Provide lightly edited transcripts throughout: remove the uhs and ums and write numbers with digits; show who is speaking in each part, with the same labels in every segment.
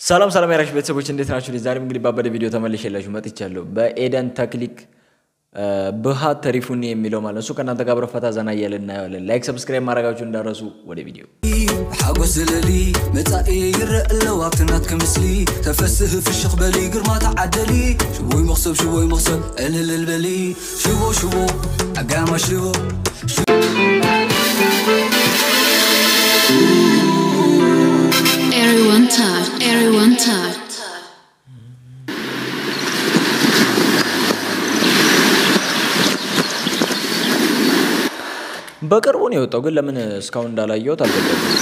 Speaker 1: سلام سلام يا رش ቤተሰቦች እንዴት ናችሁ? ዛሬም እንግዲህ ባበደ ቪዲዮ ተመልሼላችሁ መጥቻለሁ። በኤደን ተክሊክ በሃት ተሪፉኒ የሚለው ማለት ነው። ከናንተ ጋር አብረን ፈታ ዘና እያልን እናያለን። ላይክ ሰብስክራይብ ማድረጋችሁ እንዳረሱ ወደ ቪዲዮ
Speaker 2: حاجز للي متاعي يرقلو عطنات كمسلي تفسه في الشخ بالي قرما تعدلي شوي مغصب قلل البلي شوو أقام شوو
Speaker 3: Everyone taught.
Speaker 1: በቅርቡ ነው የወጣው ግን ለምን እስካሁን እንዳላየሁት አልገባኝም።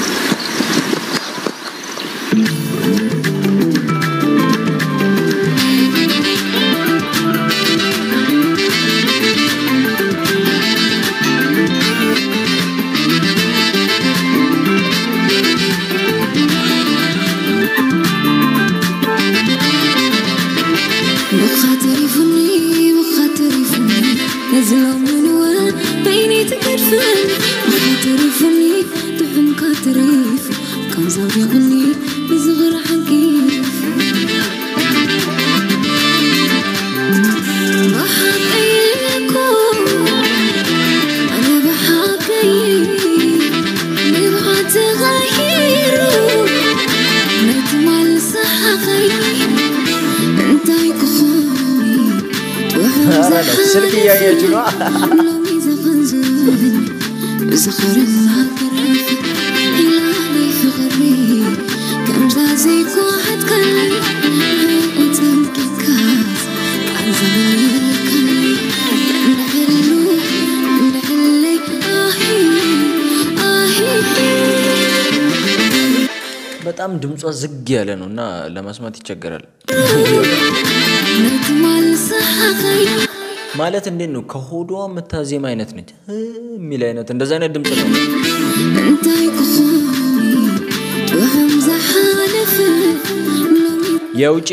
Speaker 3: نزلوا من وين بيني تكرفن تعرفني تحن كتريف كم زود يغني بصغر حقيف بحقيكم أنا بحقي نبغى تغيروا نتمل صحقي انت يكخوني
Speaker 1: سلكي يا جنوا
Speaker 3: بزخر الهكرف إلهي في غري كم جازيك واحد كلي وتنكي كاس عزمي كلي نحلي
Speaker 1: በጣም ድምጿ ዝግ ያለ ነውና ለማስማት ይቸገራል
Speaker 3: نتمل صحقي
Speaker 1: ማለት እንዴት ነው ከሆዷ መታዜም አይነት ነች ሚል አይነት እንደዛ አይነት ድምጽ ነው
Speaker 3: انت يكخوني وهمز حالف
Speaker 1: የውጪ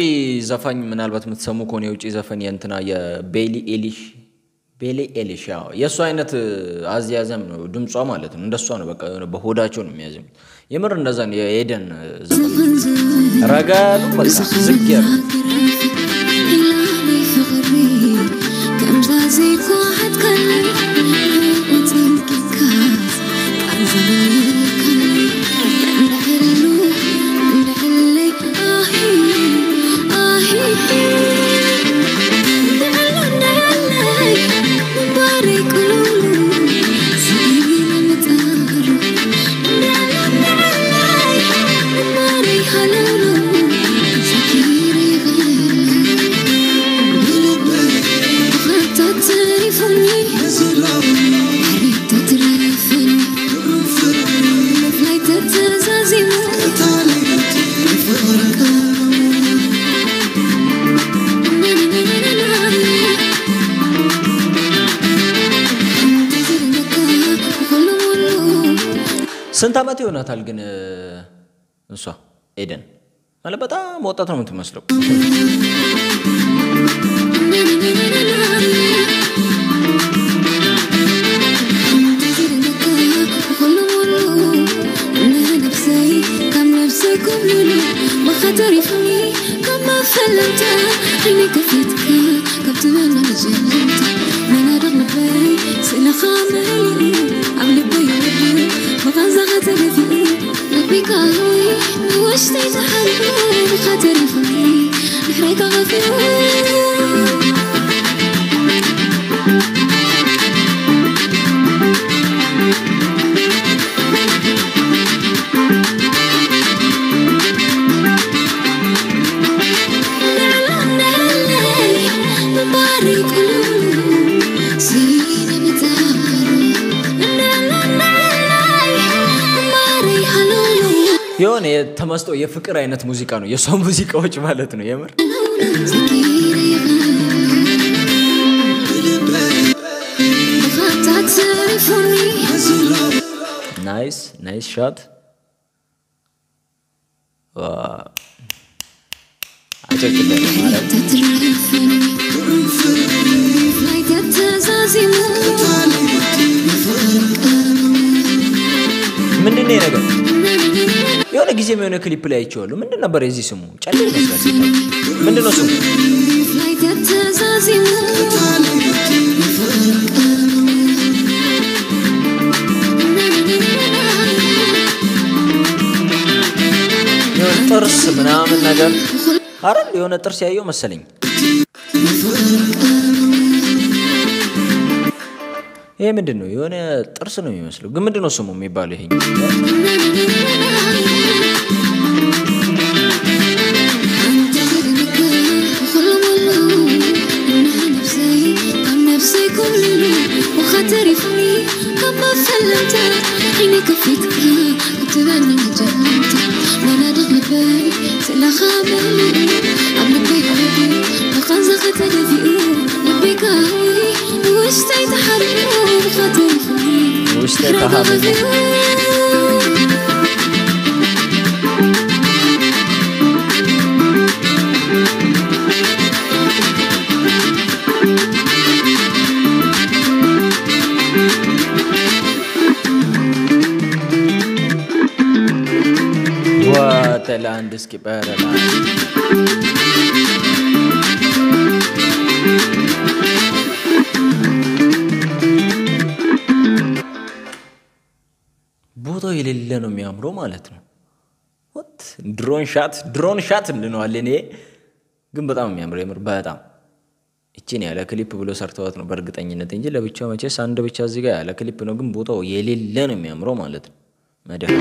Speaker 1: ዘፋኝ ምናልባት የምትሰሙ ከሆነ የውጪ ዘፈን የእንትና የቤሊ ኤሊሽ ያው የሷ አይነት አዝያዘም ነው ድምጿ ማለት ነው እንደሷ ነው በቃ የሆነ በሆዳቸው ነው የሚያዘም የምር እንደዛ ነው የኤደን ዘፈን ረጋሉ በቃ ዝግ ያለ
Speaker 3: زيك واحد كلي وتنكي كاس عزمي كلي نحلي نعلي مبارك لولو سيدي متقارو نعلي مبارك حلولو سكيري تعرفني حريت تترفني فلايت تزازي
Speaker 1: ስንት አመት ይሆናታል ግን እሷ ኤደን ማለት በጣም ወጣት ነው የምትመስለው
Speaker 3: ما تعرفني كما فلمت عينيك فيتك كبت من الجنة من رغم بي سنة خاملي عملي بيوبي ما غنزغت لفي ربي قالوي واشتي تحبي ما تعرفني نحريك غفير
Speaker 1: የሆነ ተመስጦ የፍቅር አይነት ሙዚቃ ነው የሷ ሙዚቃዎች ማለት ነው የምር ናይስ ሾት አጨቅለ ማለት ምንድነው ነገር የሆነ ጊዜ የሆነ ክሊፕ ላይ አይቼዋለሁ ምንድን ነበር የዚህ ስሙ ጨሌ ይመስላል ምንድን ነው ስሙ ጥርስ ምናምን ነገር አይደል የሆነ ጥርስ ያየው መሰለኝ ይሄ ምንድነው የሆነ ጥርስ ነው የሚመስለው ግን ምንድነው ስሙ የሚባለው ይሄ What a landscape ቦታው የሌለ ነው የሚያምረው ማለት ነው what ድሮን ሻት እንለዋለን እኔ ግን በጣም የሚያምረው የምር በጣም እቺን ያለ ክሊፕ ብሎ ሰርተዋት ነው በእርግጠኝነት እንጂ ለብቻው መቼስ አንድ ብቻ እዚህ ጋር ያለ ክሊፕ ነው ግን ቦታው የሌለ ነው የሚያምረው ማለት ነው መደህ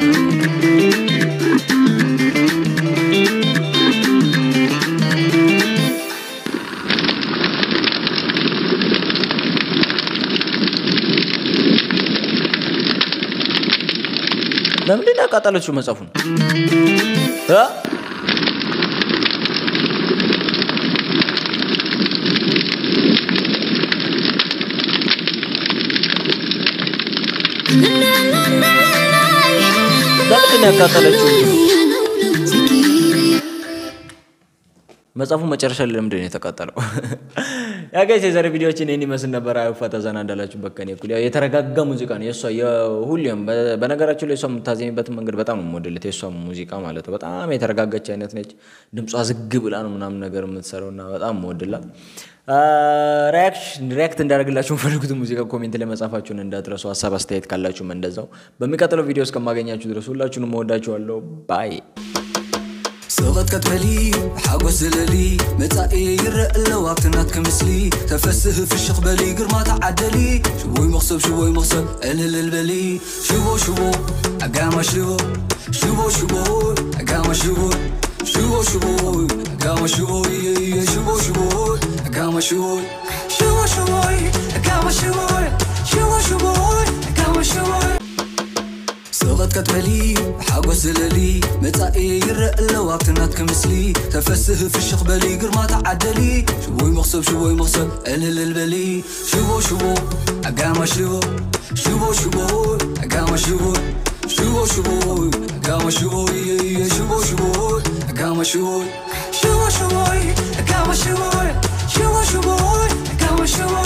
Speaker 1: ለምን አቃጠለችው መጽሐፉን ለምን አቃጠለችው መጽሐፉ መጨረሻ ላይ ለምን የተቃጠለው ያ ጋይስ የዛሬ ቪዲዮችን እኔ መስል ነበር አይፈታ ዘና እንዳላችሁ በከኔ ኩል ያው የተረጋጋ ሙዚቃ ነው የሷ የሁሉም በነገራችሁ ላይ ሷም ታዘኝበት መንገድ በጣም ነው ሞዴልት የሷ ሙዚቃ ማለት ነው በጣም የተረጋጋች አይነት ነች ድምጿ ዝግ ብላ ነው ምናምን ነገር የምትሰራውና በጣም ሞዴላት ሪአክት እንዳደርግላችሁ ፈልጉት ሙዚቃ ኮሜንት ላይ መጻፋችሁን እንዳትረሱ ሐሳብ አስተያየት ካላችሁም እንደዛው በሚቀጥለው ቪዲዮ እስከማገኛችሁ ድረስ ሁላችሁንም ወዳችኋለሁ ባይ
Speaker 2: سوغت كتبلي حاجة زللي متاعي يرق اللوابتنات كمثلي تفسه في الشيخ بالي قرما تعدلي شوي مغصب قلل البلي شوبو أقام شوبو أقام شوبو أقام شوبو أقام شوبو سوغت كتبلي حاجة زللي متاعي يرق اللوابتنات كمثلي تفسه في الشيخ بالي قرما تعدلي شوي مغصب قلل البلي شوبو أقام شوبو أقام شوبو أقام شوبو أقام شوبو أقام شوبو